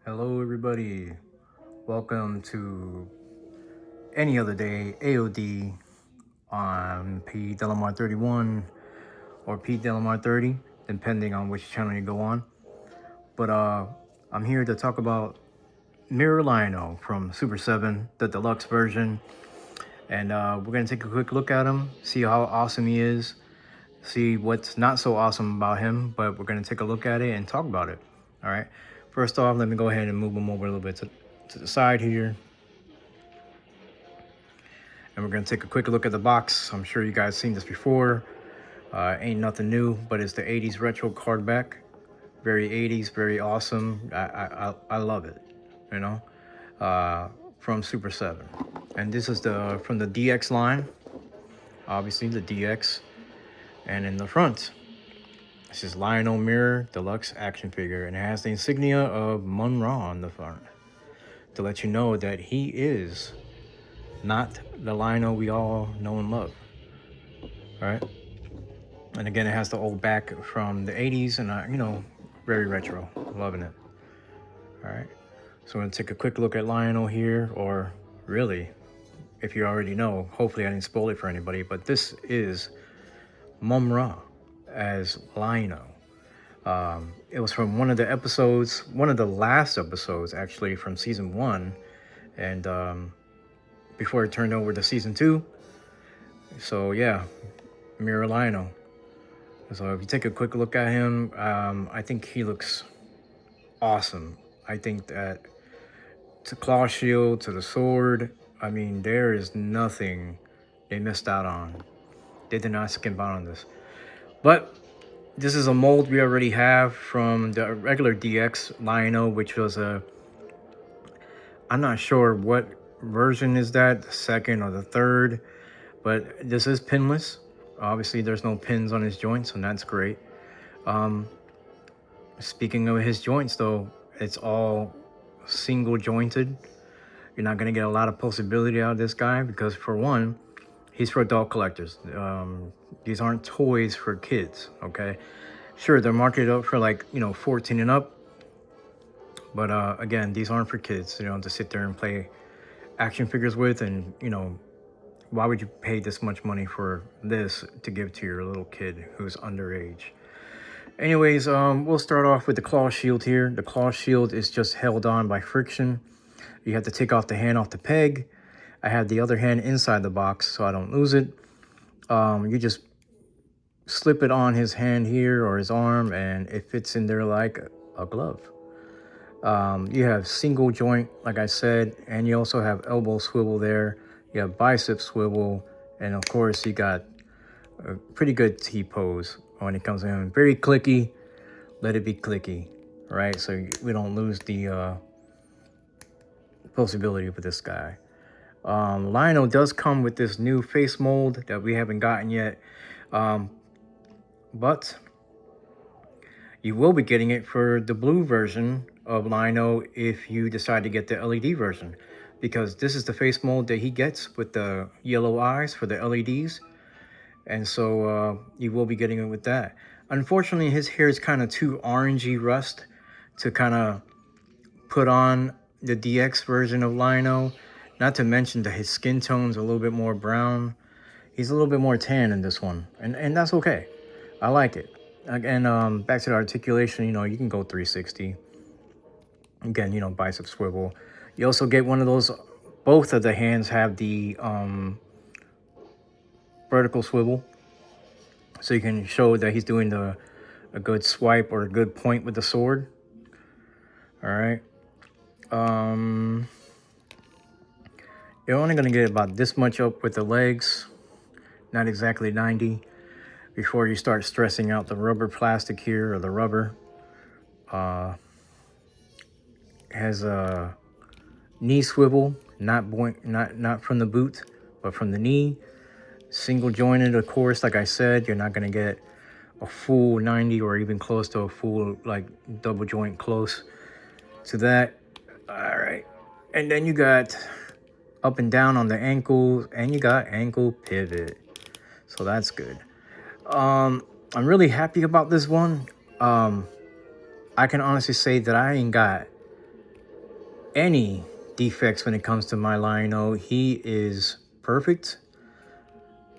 Hello, everybody. Welcome to Any Other Day A.O.D. on P. Delamar 31 or P. Delamar 30, depending on which channel you go on. But I'm here to talk about Mirror Lion-O from Super7, the deluxe version. And we're going to take a quick look at him, see how awesome he is, see what's not so awesome about him, but we're going to take a look at it and talk about it. All right. First off, let me go ahead and move him over a little bit to the side here. And we're going to take a quick look at the box. I'm sure you guys seen this before. Ain't nothing new, but it's the 80s retro card back. Very 80s, very awesome. I love it, you know, from Super7. And this is from the DX line, obviously the DX. And in the front, this is Lion-O Mirror Deluxe action figure, and it has the insignia of Mun-Ra on the front to let you know that he is not the Lion-O we all know and love. All right. And again, it has the old back from the 80s and, very retro. Loving it. All right. So we're going to take a quick look at Lion-O here, or really, if you already know, hopefully I didn't spoil it for anybody, but this is Mun-Ra as Lion-O. It was from one of the episodes, one of the last episodes, actually, from season 1. And before it turned over to season 2. So, yeah, Mirror Lion-O. So if you take a quick look at him, I think he looks awesome. I think that to claw shield, to the sword, I mean, there is nothing they missed out on. They did not skimp out on this. But this is a mold we already have from the regular DX Lion-O, which was I'm not sure what version is that, the second or the third, but this is pinless. Obviously, there's no pins on his joints, and that's great. Speaking of his joints, though, it's all single jointed. You're not going to get a lot of pulsability out of this guy because, for one, he's for adult collectors. These aren't toys for kids, okay? Sure, they're marketed up for 14 and up. But again, these aren't for kids, to sit there and play action figures with. And, why would you pay this much money for this to give to your little kid who's underage? Anyways, we'll start off with the claw shield here. The claw shield is just held on by friction. You have to take off the hand off the peg. I have the other hand inside the box so I don't lose it. You just slip it on his hand here or his arm, and it fits in there like a glove. You have single joint, like I said, and you also have elbow swivel there. You have bicep swivel, and of course you got a pretty good T-pose when it comes in. Very clicky. Let it be clicky, right? So we don't lose the possibility with this guy. Lion-O does come with this new face mold that we haven't gotten yet, but you will be getting it for the blue version of Lion-O if you decide to get the LED version, because this is the face mold that he gets with the yellow eyes for the LEDs. And so you will be getting it with that. Unfortunately, his hair is kind of too orangey rust to kind of put on the DX version of Lion-O. Not to mention that his skin tone's a little bit more brown. He's a little bit more tan in this one. And that's okay. I like it. Again, back to the articulation, you can go 360. Again, bicep swivel. You also get one of those, both of the hands have the vertical swivel. So you can show that he's doing a good swipe or a good point with the sword. All right. You're only going to get about this much up with the legs. Not exactly 90. Before you start stressing out the rubber plastic here, or the rubber. Has a knee swivel, not from the boot, but from the knee. Single jointed, of course. Like I said, you're not going to get a full 90 or even close to a full double joint close to that. All right. And then you got up and down on the ankles, and you got ankle pivot. So that's good. I'm really happy about this one. I can honestly say that I ain't got any defects when it comes to my Lion-O. He is perfect.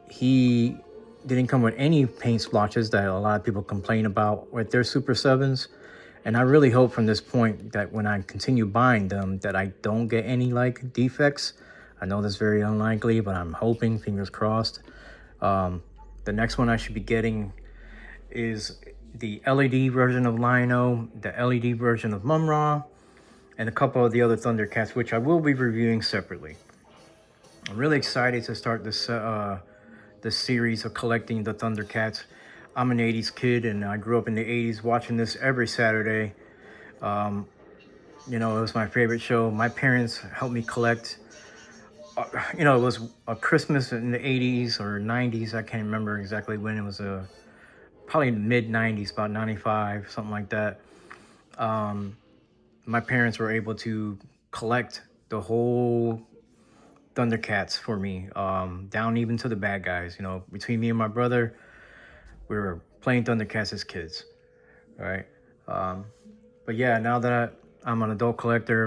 He didn't come with any paint splotches that a lot of people complain about with their Super 7s. And I really hope from this point that when I continue buying them that I don't get any like defects. I know that's very unlikely, but I'm hoping, fingers crossed. The next one I should be getting is the LED version of Lion-O, the LED version of Mumra, and a couple of the other Thundercats, which I will be reviewing separately. I'm really excited to start this series of collecting the Thundercats. I'm an 80s kid, and I grew up in the 80s watching this every Saturday. You know, it was my favorite show. My parents helped me collect. You know, it was a Christmas in the 80s or 90s. I can't remember exactly when. It was probably mid 90s, about 95, something like that. My parents were able to collect the whole Thundercats for me, down even to the bad guys. You know, between me and my brother, we were playing Thundercats as kids, right? But yeah, now that I'm an adult collector,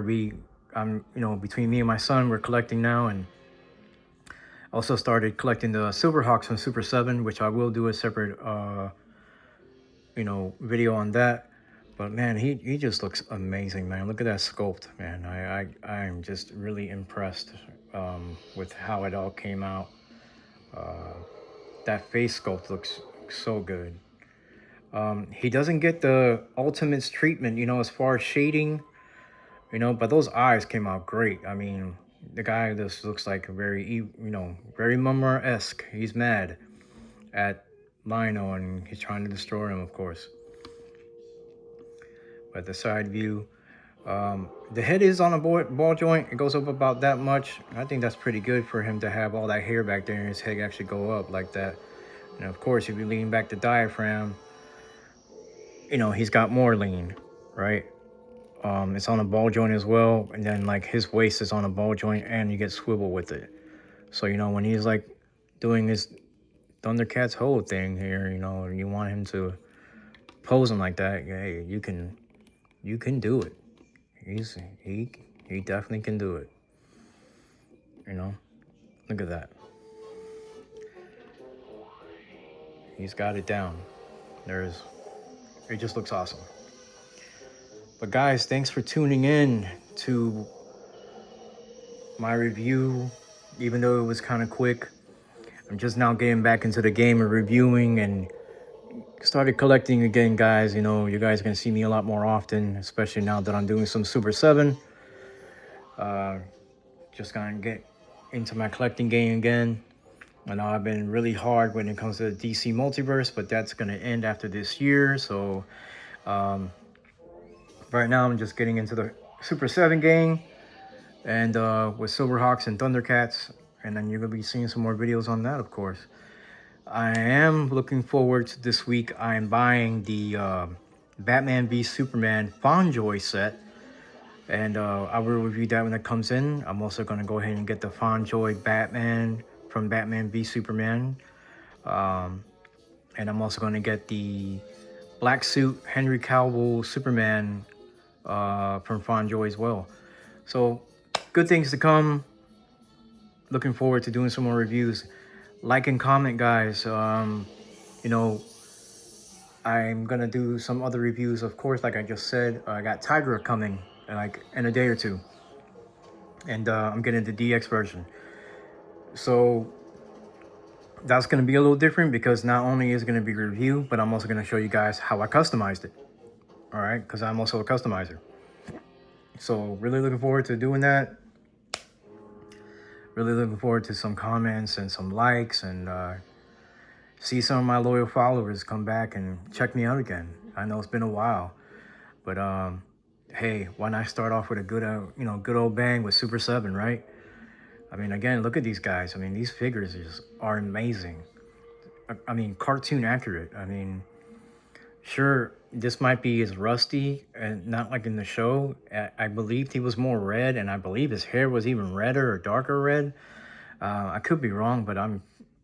I'm, you know, between me and my son, we're collecting now, and also started collecting the Silverhawks from Super 7, which I will do a separate, you know, video on that. But man, he just looks amazing, man. Look at that sculpt, man. I'm just really impressed with how it all came out. That face sculpt looks so good. He doesn't get the Ultimates treatment, you know, as far as shading, you know, but those eyes came out great. I mean, the guy just looks like a very, you know, very Mumra-esque. He's mad at Lion-O and he's trying to destroy him, of course. But the side view, the head is on a ball joint. It goes up about that much. I think that's pretty good for him to have all that hair back there and his head actually go up like that. And of course, if you lean back the diaphragm, you know, he's got more lean, right? It's on a ball joint as well. And then like his waist is on a ball joint and you get swivel with it. So, you know, when he's like doing this Thundercats whole thing here, you know, you want him to pose him like that. Hey, you can do it. He definitely can do it. You know, look at that. He's got it down. It just looks awesome. But guys, thanks for tuning in to my review. Even though it was kind of quick, I'm just now getting back into the game of reviewing and started collecting again, guys. You know, you guys are gonna see me a lot more often, especially now that I'm doing some Super 7. Just gonna get into my collecting game again. I know I've been really hard when it comes to the DC multiverse, but that's gonna end after this year. So right now I'm just getting into the Super 7 game and with Silverhawks and Thundercats, and then you're gonna be seeing some more videos on that, of course. I am looking forward to this week. I am buying the Batman v Superman Fonjoy set, and I will review that when it comes in. I'm also going to go ahead and get the Fonjoy Batman from Batman v Superman, and I'm also going to get the black suit Henry Cavill Superman from Fonjoy as well. So good things to come. Looking forward to doing some more reviews. Like and comment, guys. You know, I'm gonna do some other reviews, of course. Like I just said, I got Tigra coming like in a day or two, and I'm getting the DX version. So that's gonna be a little different because not only is it gonna be a review, but I'm also gonna show you guys how I customized it. All right, because I'm also a customizer. So really looking forward to doing that. Really looking forward to some comments and some likes and see some of my loyal followers come back and check me out again. I know it's been a while, but hey, why not start off with a good, good old bang with Super 7, right? I mean, again, look at these guys. I mean, these figures are amazing. I mean, cartoon accurate. I mean, sure, this might be as rusty and not like in the show. I believed he was more red, and I believe his hair was even redder or darker red. I could be wrong, but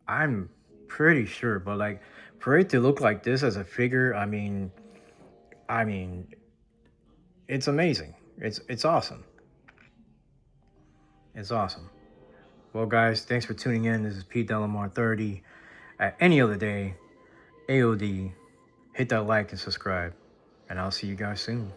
I'm pretty sure. But like, for it to look like this as a figure, I mean, it's amazing. It's awesome. It's awesome. Well, guys, thanks for tuning in. This is Pete Delamar 30. At any other day, A.O.D. Hit that like and subscribe, and I'll see you guys soon.